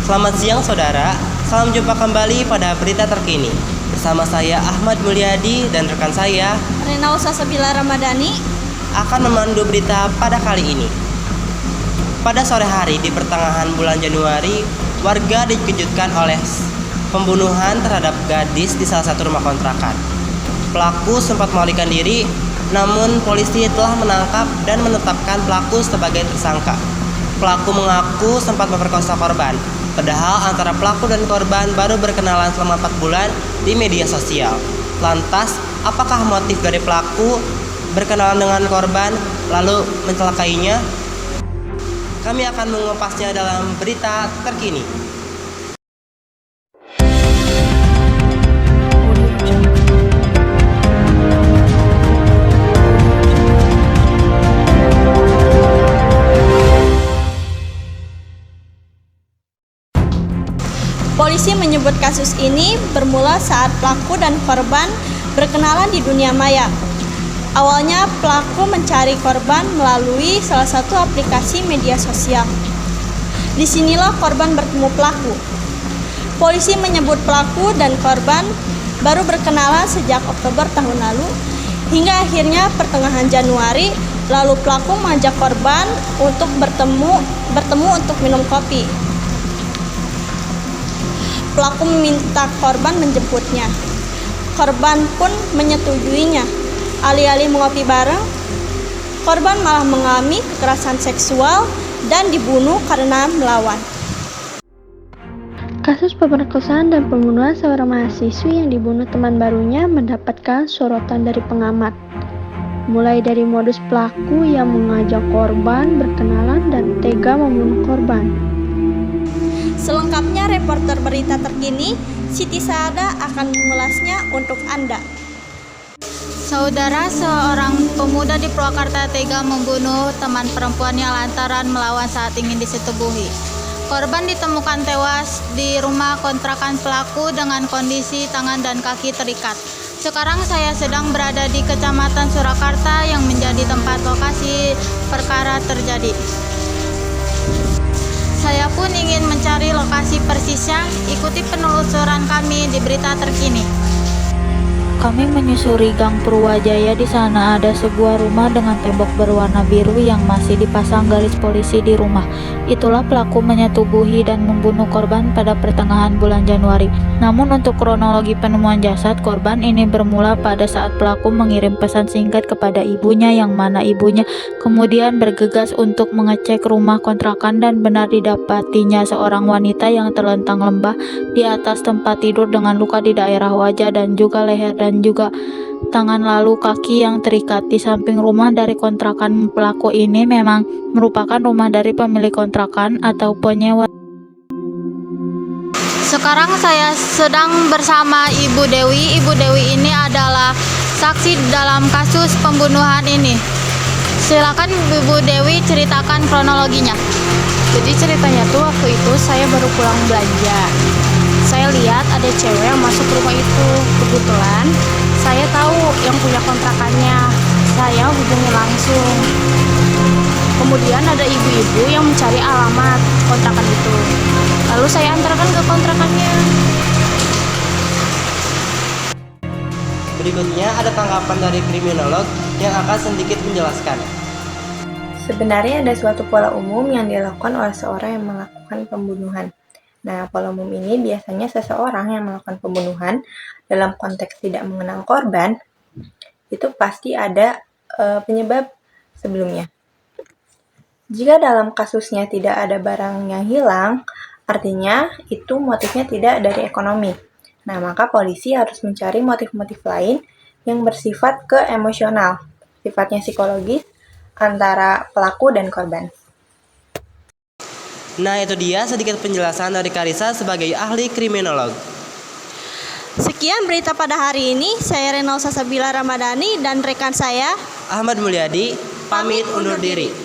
Selamat siang saudara, salam jumpa kembali pada berita terkini. Bersama saya Ahmad Mulyadi dan rekan saya Renal Sasabila Ramadhani akan memandu berita pada kali ini. Pada sore hari di pertengahan bulan Januari, warga dikejutkan oleh pembunuhan terhadap gadis di salah satu rumah kontrakan. Pelaku sempat melarikan diri, namun polisi telah menangkap dan menetapkan pelaku sebagai tersangka. Pelaku mengaku sempat memperkosa korban, padahal antara pelaku dan korban baru berkenalan selama 4 bulan di media sosial. Lantas, apakah motif dari pelaku berkenalan dengan korban lalu mencelakainya? Kami akan mengupasnya dalam berita terkini. Polisi menyebut kasus ini bermula saat pelaku dan korban berkenalan di dunia maya. Awalnya pelaku mencari korban melalui salah satu aplikasi media sosial. Disinilah korban bertemu pelaku. Polisi menyebut pelaku dan korban baru berkenalan sejak Oktober tahun lalu, hingga akhirnya pertengahan Januari lalu pelaku mengajak korban untuk bertemu untuk minum kopi. Pelaku meminta korban menjemputnya. Korban pun menyetujuinya. Alih-alih mengopi bareng, korban malah mengalami kekerasan seksual dan dibunuh karena melawan. Kasus pemerkosaan dan pembunuhan seorang mahasiswi yang dibunuh teman barunya mendapatkan sorotan dari pengamat. Mulai dari modus pelaku yang mengajak korban berkenalan dan tega membunuh korban. Selengkapnya reporter berita terkini, Siti Saada akan mengulasnya untuk Anda. Saudara, seorang pemuda di Purwakarta tega membunuh teman perempuannya lantaran melawan saat ingin disetubuhi. Korban ditemukan tewas di rumah kontrakan pelaku dengan kondisi tangan dan kaki terikat. Sekarang saya sedang berada di Kecamatan Surakarta yang menjadi tempat lokasi perkara terjadi. Saya pun ingin mencari lokasi persisnya. Ikuti penelusuran kami di berita terkini. Kami menyusuri Gang Purwajaya. Di sana ada sebuah rumah dengan tembok berwarna biru yang masih dipasang garis polisi di rumah. Itulah pelaku menyetubuhi dan membunuh korban pada pertengahan bulan Januari. Namun untuk kronologi penemuan jasad korban ini bermula pada saat pelaku mengirim pesan singkat kepada ibunya, yang mana ibunya kemudian bergegas untuk mengecek rumah kontrakan dan benar didapatinya seorang wanita yang terlentang lembah di atas tempat tidur dengan luka di daerah wajah dan juga leher dan juga tangan, lalu kaki yang terikat. Di samping rumah dari kontrakan pelaku ini memang merupakan rumah dari pemilik kontrakan atau penyewa. Sekarang saya sedang bersama Ibu Dewi. Ibu Dewi ini adalah saksi dalam kasus pembunuhan ini. Silakan Ibu Dewi ceritakan kronologinya. Jadi ceritanya tuh waktu itu saya baru pulang belanja. Saya lihat ada cewek yang masuk rumah itu. Kebetulan saya tahu yang punya kontrakannya. Saya hubungi langsung. Kemudian ada ibu-ibu yang mencari alamat kontrakan itu. Lalu saya antarkan ke kontrakannya. Berikutnya ada tanggapan dari kriminolog yang akan sedikit menjelaskan. Sebenarnya ada suatu pola umum yang dilakukan oleh seorang yang melakukan pembunuhan. Nah, pola umum ini biasanya seseorang yang melakukan pembunuhan dalam konteks tidak mengenal korban, itu pasti ada penyebab sebelumnya. Jika dalam kasusnya tidak ada barang yang hilang, artinya itu motifnya tidak dari ekonomi. Nah, maka polisi harus mencari motif-motif lain yang bersifat ke emosional, sifatnya psikologis, antara pelaku dan korban. Nah, itu dia sedikit penjelasan dari Karisa sebagai ahli kriminolog. Sekian berita pada hari ini. Saya Renal Sasabila Ramadhani dan rekan saya Ahmad Mulyadi pamit undur diri.